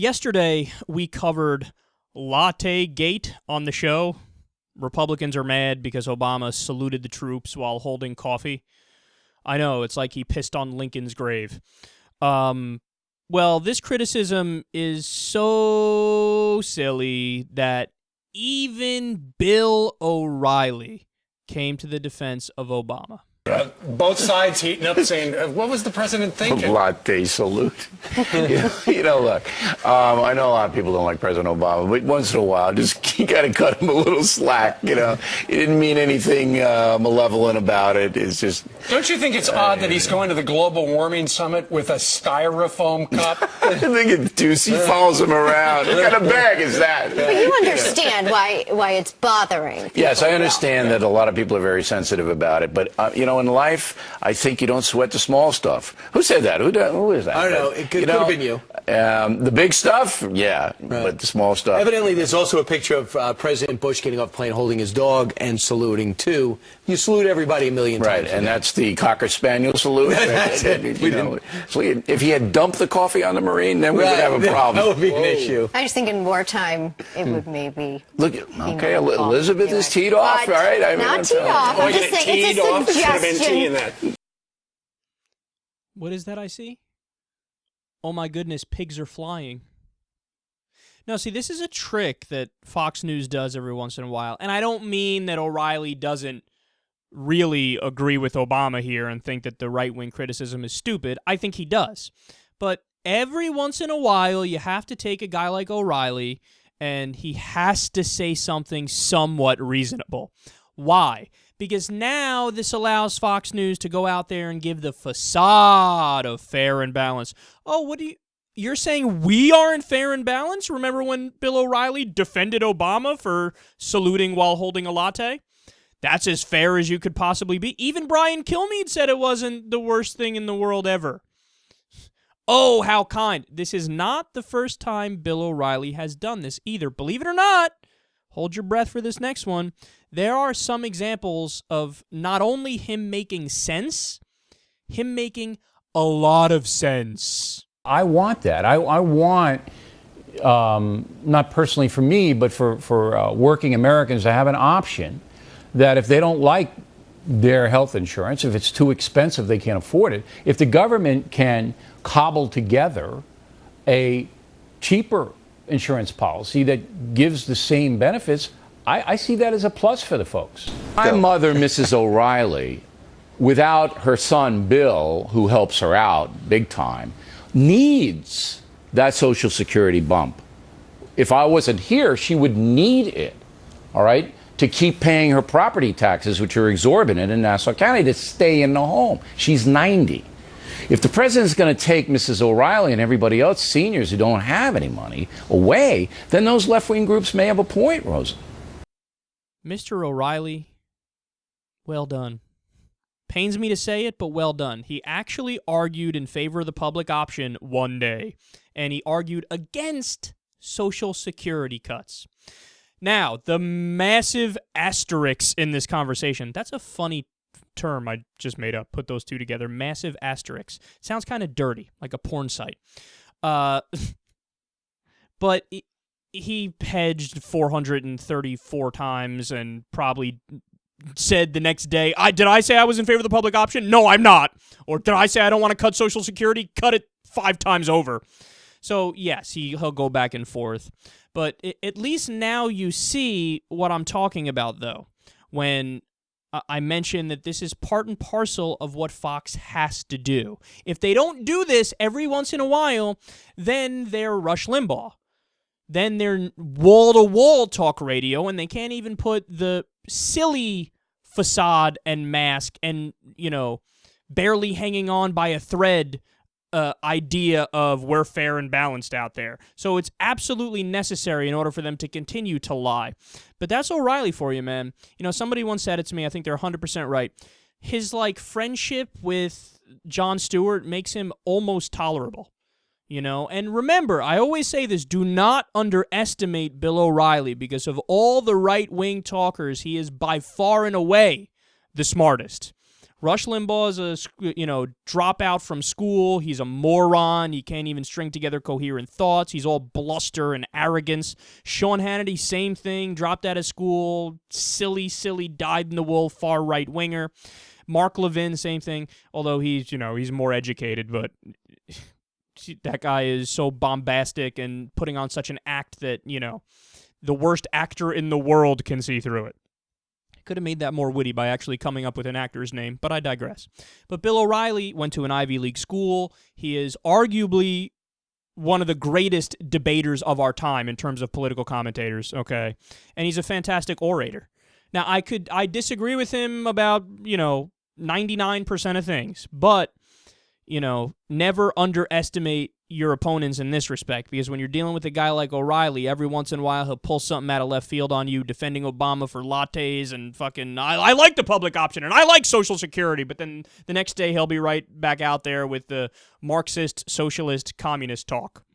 Yesterday, we covered Latte Gate on the show. Republicans are mad because Obama saluted the troops while holding coffee. I know, it's like he pissed on Lincoln's grave. Well, this criticism is so silly that even Bill O'Reilly came to the defense of Obama. Both sides heating up saying, what was the president thinking? Latte Salute. Look, I know a lot of people don't like President Obama, but once in a while, just you got to cut him a little slack. He didn't mean anything malevolent about it. It's just. Don't you think it's odd that he's going to the global warming summit with a styrofoam cup? I think it's Deucey follows him around. What kind of bag is that? But you understand why it's bothering people. Yes, I understand that a lot of people are very sensitive about it, but in life, I think you don't sweat the small stuff. Who said that? Who is that? I don't know. It could have been you. The big stuff, yeah, right. But the small stuff. Evidently, there's also a picture of President Bush getting off the plane, holding his dog, and saluting, too. You salute everybody a million times. Right, and that's the Cocker Spaniel salute. That's it. If he had dumped the coffee on the Marine, then we would have a problem. That would be an issue. I just think in wartime, it would maybe... Look, okay, Elizabeth is teed off, all right? Not teed off. I'm just saying it's a suggestion. What is that I see? Oh my goodness, pigs are flying. Now, see, this is a trick that Fox News does every once in a while, and I don't mean that O'Reilly doesn't really agree with Obama here and think that the right-wing criticism is stupid. I think he does. But every once in a while, you have to take a guy like O'Reilly, and he has to say something somewhat reasonable. Why? Because now this allows Fox News to go out there and give the facade of fair and balanced. Oh, you're saying we aren't fair and balanced? Remember when Bill O'Reilly defended Obama for saluting while holding a latte? That's as fair as you could possibly be. Even Brian Kilmeade said it wasn't the worst thing in the world ever. Oh, how kind. This is not the first time Bill O'Reilly has done this either. Believe it or not, hold your breath for this next one. There are some examples of not only him making sense, him making a lot of sense. I want that. I want, not personally for me, but for working Americans to have an option that if they don't like their health insurance, if it's too expensive, they can't afford it, if the government can cobble together a cheaper insurance policy that gives the same benefits, I see that as a plus for the folks. My mother, Mrs. O'Reilly, without her son Bill, who helps her out big time, needs that Social Security bump. If I wasn't here, she would need it, all right, to keep paying her property taxes, which are exorbitant in Nassau County, to stay in the home. She's 90. If the president's going to take Mrs. O'Reilly and everybody else, seniors who don't have any money, away, then those left-wing groups may have a point, Rosa. Mr. O'Reilly, well done. Pains me to say it, but well done. He actually argued in favor of the public option one day, and he argued against Social Security cuts. Now, the massive asterisks in this conversation, that's a funny term I just made up. Put those two together. Massive asterisks. Sounds kind of dirty, like a porn site. But he hedged 434 times and probably said the next day, did I say I was in favor of the public option? No, I'm not. Or did I say I don't want to cut Social Security? Cut it 5 times over. So, yes, he'll go back and forth. But at least now you see what I'm talking about, though, when I mentioned that this is part and parcel of what Fox has to do. If they don't do this every once in a while, then they're Rush Limbaugh. Then they're wall-to-wall talk radio, and they can't even put the silly facade and mask and, barely hanging on by a thread idea of we're fair and balanced out there. So it's absolutely necessary in order for them to continue to lie. But that's O'Reilly for you, man. Somebody once said it to me, I think they're 100% right. His, friendship with Jon Stewart makes him almost tolerable. And remember, I always say this, do not underestimate Bill O'Reilly because of all the right-wing talkers, he is by far and away the smartest. Rush Limbaugh is a dropout from school. He's a moron. He can't even string together coherent thoughts. He's all bluster and arrogance. Sean Hannity, same thing. Dropped out of school. Silly, dyed-in-the-wool far-right winger. Mark Levin, same thing. Although he's more educated, but that guy is so bombastic and putting on such an act that, the worst actor in the world can see through it. Could have made that more witty by actually coming up with an actor's name, but I digress. But Bill O'Reilly went to an Ivy League school. He is arguably one of the greatest debaters of our time in terms of political commentators, okay? And he's a fantastic orator. Now, I disagree with him about, 99% of things, but, never underestimate your opponents in this respect, because when you're dealing with a guy like O'Reilly, every once in a while he'll pull something out of left field on you, defending Obama for lattes and fucking, I like the public option and I like Social Security, but then the next day he'll be right back out there with the Marxist, socialist, communist talk.